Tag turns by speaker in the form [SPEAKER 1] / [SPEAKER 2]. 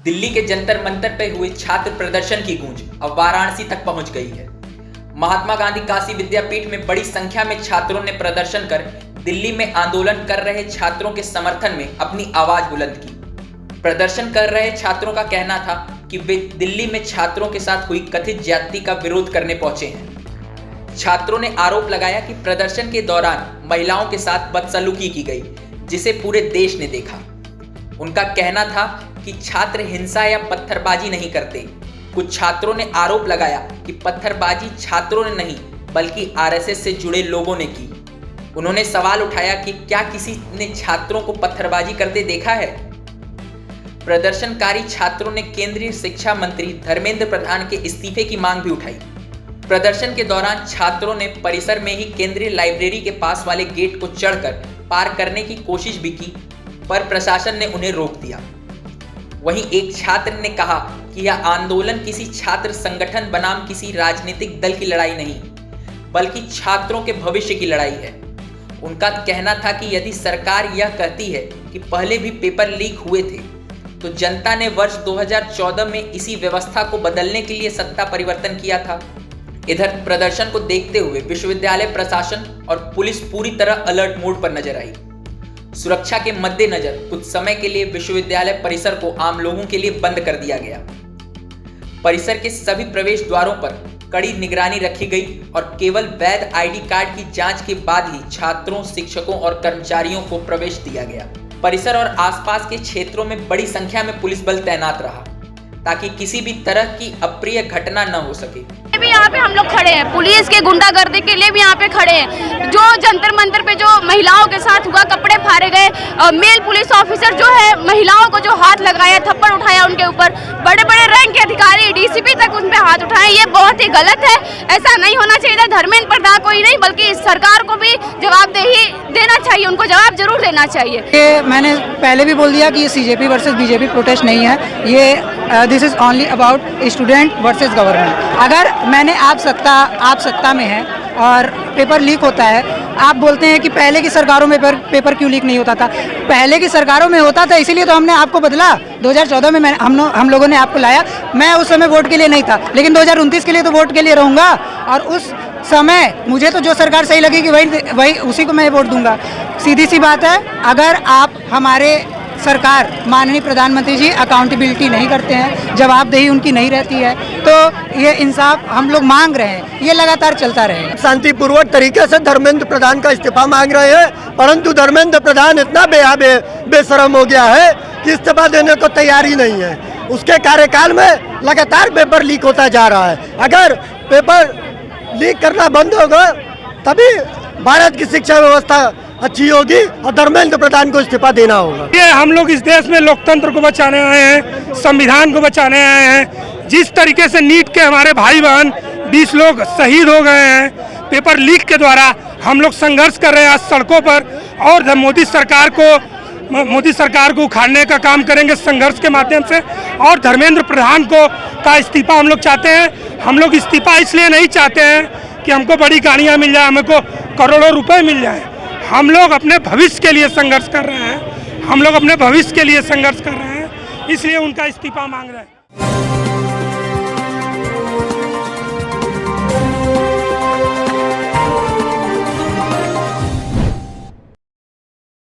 [SPEAKER 1] दिल्ली के जंतर मंतर पे हुए छात्र प्रदर्शन की गूंज अब वाराणसी तक पहुंच गई है। महात्मा गांधी काशी विद्यापीठ में बड़ी संख्या में छात्रों ने प्रदर्शन कर दिल्ली में आंदोलन कर रहे छात्रों के समर्थन में अपनी आवाज बुलंद की। प्रदर्शन कर रहे छात्रों का कहना था कि वे दिल्ली में छात्रों के साथ हुई कथित ज्यादती का विरोध करने पहुंचे हैं। छात्रों ने आरोप लगाया कि प्रदर्शन के दौरान महिलाओं के साथ बदसलूकी की गई, जिसे पूरे देश ने देखा। उनका कहना था कि छात्र हिंसा या पत्थरबाजी नहीं करते। कुछ छात्रों ने आरोप लगाया कि पत्थरबाजी छात्रों ने नहीं बल्कि आरएसएस से जुड़े लोगों ने की। उन्होंने सवाल उठाया कि क्या किसी ने छात्रों को पत्थरबाजी करते देखा है। प्रदर्शनकारी छात्रों ने केंद्रीय शिक्षा मंत्री धर्मेंद्र प्रधान के इस्तीफे की मांग भी उठाई। प्रदर्शन के दौरान छात्रों ने परिसर में ही केंद्रीय लाइब्रेरी के पास वाले गेट को चढ़कर पार करने की कोशिश भी की, पर प्रशासन ने उन्हें रोक दिया। वहीं एक छात्र ने कहा कि यह आंदोलन किसी छात्र संगठन बनाम किसी राजनीतिक दल की लड़ाई नहीं, बल्कि छात्रों के भविष्य की लड़ाई है। उनका कहना था कि यदि सरकार यह कहती है कि पहले भी पेपर लीक हुए थे, तो जनता ने वर्ष 2014 में इसी व्यवस्था को बदलने के लिए सत्ता परिवर्तन किया था। इधर प्रदर्शन को देखते हुए विश्वविद्यालय प्रशासन और पुलिस पूरी तरह अलर्ट मोड पर नजर आई। सुरक्षा के मद्देनजर कुछ समय के लिए विश्वविद्यालय परिसर को आम लोगों के लिए बंद कर दिया गया। परिसर के सभी प्रवेश द्वारों पर कड़ी निगरानी रखी गई और केवल वैध आईडी कार्ड की जांच के बाद ही छात्रों, शिक्षकों और कर्मचारियों को प्रवेश दिया गया। परिसर और आसपास के क्षेत्रों में बड़ी संख्या में पुलिस बल तैनात रहा ताकि किसी भी तरह की अप्रिय घटना न हो सके।
[SPEAKER 2] भी यहाँ पे हम लोग खड़े हैं, पुलिस के गुंडागर्दी के लिए भी यहाँ पे खड़े हैं। जो जंतर मंतर पे जो महिलाओं के साथ हुआ, कपड़े फाड़े गए, मेल पुलिस ऑफिसर जो है महिलाओं को जो हाथ लगाया, थप्पड़ उठाया उनके ऊपर, बड़े बड़े रैंक के अधिकारी डीसीपी तक उन पे हाथ उठाए, ये बहुत ही गलत है। ऐसा नहीं होना चाहिए। धर्मेंद्र प्रधान को ही नहीं बल्कि सरकार को भी जवाबदेही देना चाहिए, उनको जवाब जरूर देना चाहिए।
[SPEAKER 3] ये मैंने पहले भी बोल दिया कि ये सीजेपी वर्सेस बीजेपी प्रोटेस्ट नहीं है, ये this is only about student versus government. अगर मैंने आप सत्ता में है और पेपर लीक होता है, आप बोलते हैं कि पहले की सरकारों में पेपर क्यों लीक नहीं होता था। पहले की सरकारों में होता था, इसीलिए तो हमने आपको बदला। 2014 में हम लोगों ने आपको लाया। मैं उस समय वोट के लिए नहीं था, लेकिन 2029 के लिए तो वोट के लिए रहूँगा और उस समय मुझे तो जो सरकार सही लगेगी वही उसी को मैं वोट दूंगा। सीधी सी बात है, अगर आप हमारे सरकार माननीय प्रधानमंत्री जी अकाउंटेबिलिटी नहीं करते हैं, जवाबदेही उनकी नहीं रहती है, तो ये इंसाफ हम लोग मांग रहे हैं, ये लगातार चलता रहेगा।
[SPEAKER 4] शांतिपूर्वक तरीके से धर्मेंद्र प्रधान का इस्तीफा मांग रहे हैं, परंतु धर्मेंद्र प्रधान इतना बेशरम हो गया है कि इस्तीफा देने को तैयार ही नहीं है। उसके कार्यकाल में लगातार पेपर लीक होता जा रहा है। अगर पेपर लीक करना बंद होगा तभी भारत की शिक्षा व्यवस्था अच्छी होगी और धर्मेंद्र प्रधान को इस्तीफा देना होगा।
[SPEAKER 5] ये हम लोग इस देश में लोकतंत्र को बचाने आए हैं, संविधान को बचाने आए हैं। जिस तरीके से नीट के हमारे भाई बहन 20 लोग शहीद हो गए हैं पेपर लीक के द्वारा, हम लोग संघर्ष कर रहे हैं आज सड़कों पर और मोदी सरकार को उखाड़ने का काम करेंगे संघर्ष के माध्यम से। और धर्मेंद्र प्रधान का इस्तीफा हम लोग चाहते हैं। हम लोग इस्तीफा इसलिए नहीं चाहते हैं कि हमको बड़ी गाड़ियाँ मिल जाए, हमको करोड़ों रुपए मिल जाए। हम लोग अपने भविष्य के लिए संघर्ष कर रहे हैं, इसलिए उनका इस्तीफा मांग रहे हैं।